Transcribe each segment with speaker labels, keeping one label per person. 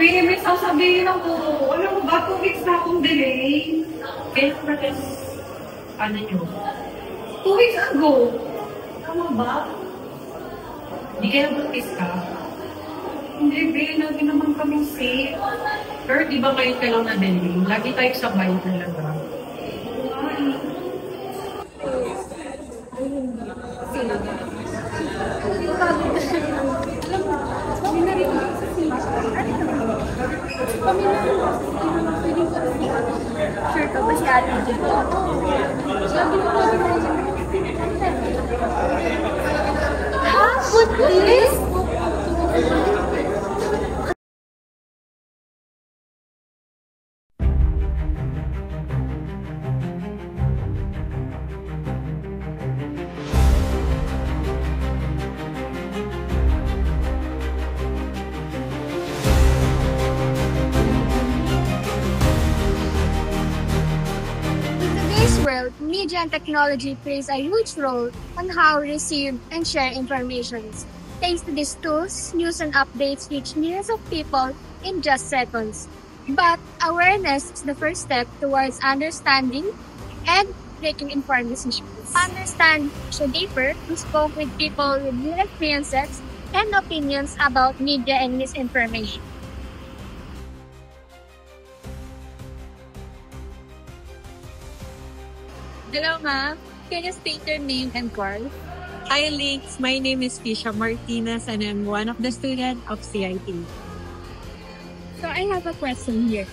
Speaker 1: May sasabihin ako. Alam mo ba, 2 weeks na akong delay. Kaya protest, ano nyo? 2 weeks ago. Tama ba? Hindi kayo protest ka? Hindi, babe. Lagi naman kami safe. Pero di ba kayo ka lang na delay? Lagi tayo sabay talaga.
Speaker 2: Sure ka ba si Ate dito? Ha? What this?
Speaker 3: World, media and technology plays a huge role on how we receive and share information. Thanks to these tools, news and updates reach millions of people in just seconds. But awareness is the first step towards understanding and making informed decisions. Understand so deeper, we spoke with people with real experiences and opinions about media and misinformation.
Speaker 4: Hello, ma'am. Can you state your name and course? Hi, Links. My name is Fisha Martinez and I'm one of the students of CIT.
Speaker 5: So I have a question here.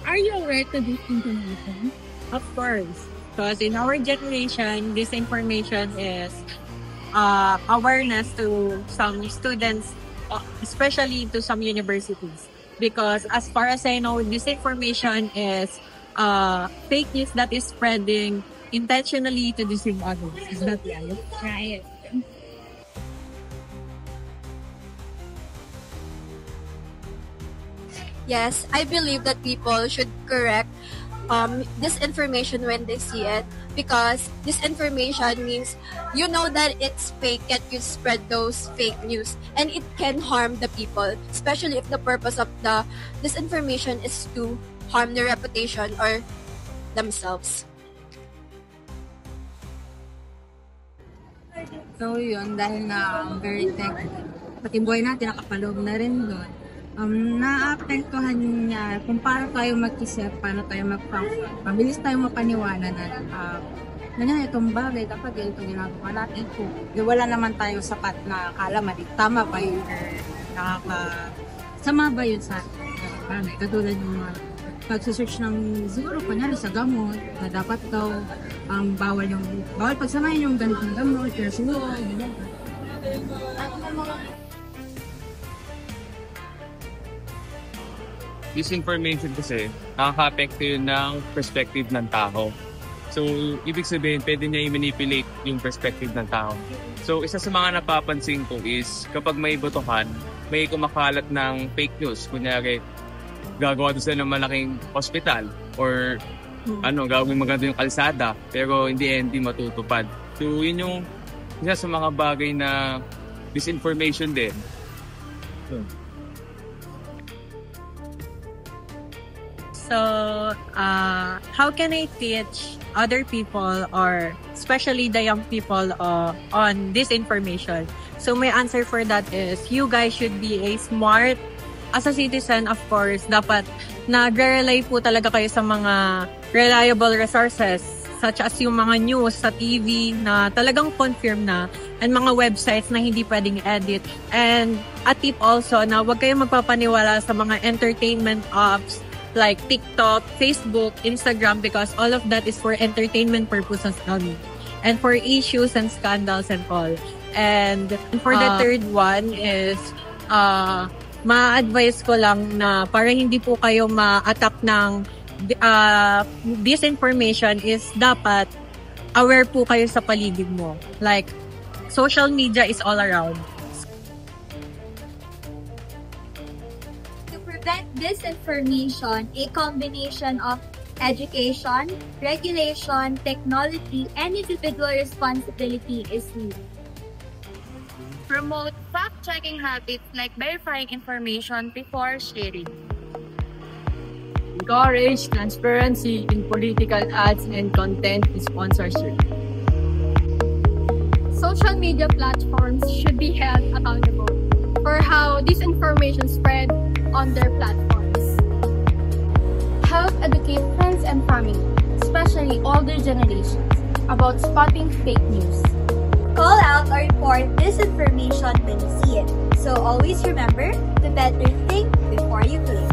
Speaker 5: Are you aware to this information?
Speaker 4: Of course. Because in our generation, this information is awareness to some students, especially to some universities. Because as far as I know, this information is fake news that is spreading intentionally to deceive others. Is that right?
Speaker 5: Right.
Speaker 2: Yes, I believe that people should correct this information when they see it, because this information means you know that it's fake yet you spread those fake news, and it can harm the people, especially if the purpose of this information is to harm their reputation or themselves.
Speaker 6: So yun, dahil na very tech, pati buhay natin nakapaloob na rin doon. Naapektuhan niya kung paano tayo mag-isip, paano tayo mabilis tayo mapaniwala na itong bagay, dapat ganito ginagawa natin. Wala naman tayo sapat na kaalaman, tama ba yun? Sama ba yun sa bagay? Katulad yung pag-search ng siguro kunyari sa gamot na dapat daw bawal pagsamahin yung ganitong gamot pero siguro
Speaker 7: Disinformation kasi nakaka-apekto yun ng perspective ng tao. So, ibig sabihin, pwede niya i-manipulate yung perspective ng tao. So, isa sa mga napapansin ko is kapag may botohan, may kumakalat ng fake news. Kunyari, gagawa doon sila ng malaking hospital or gagawin maganda yung kalsada pero hindi matutupad. So, yun yung isa sa mga bagay na disinformation din.
Speaker 4: So, how can I teach other people or especially the young people on this information? So, my answer for that is you guys should be a smart. As a citizen, of course, dapat nag-rely po talaga kayo sa mga reliable resources such as yung mga news sa TV na talagang confirm na and mga websites na hindi pwedeng edit. And a tip also na huwag kayong magpapaniwala sa mga entertainment apps like TikTok, Facebook, Instagram because all of that is for entertainment purposes only. And for issues and scandals and all. And for the third one is ma-advise ko lang na para hindi po kayo ma-attack ng disinformation is dapat aware po kayo sa paligid mo. Like, social media is all around.
Speaker 3: To prevent disinformation, a combination of education, regulation, technology, and individual responsibility is needed. Promote
Speaker 8: Fact-checking habits like verifying information before sharing.
Speaker 9: Encourage transparency in political ads and content sponsorship.
Speaker 3: Social media platforms should be held accountable for how disinformation spread on their platforms.
Speaker 10: Help educate friends and family, especially older generations, about spotting fake news.
Speaker 11: Call out or report disinformation when you see it. So always remember to better think before you click.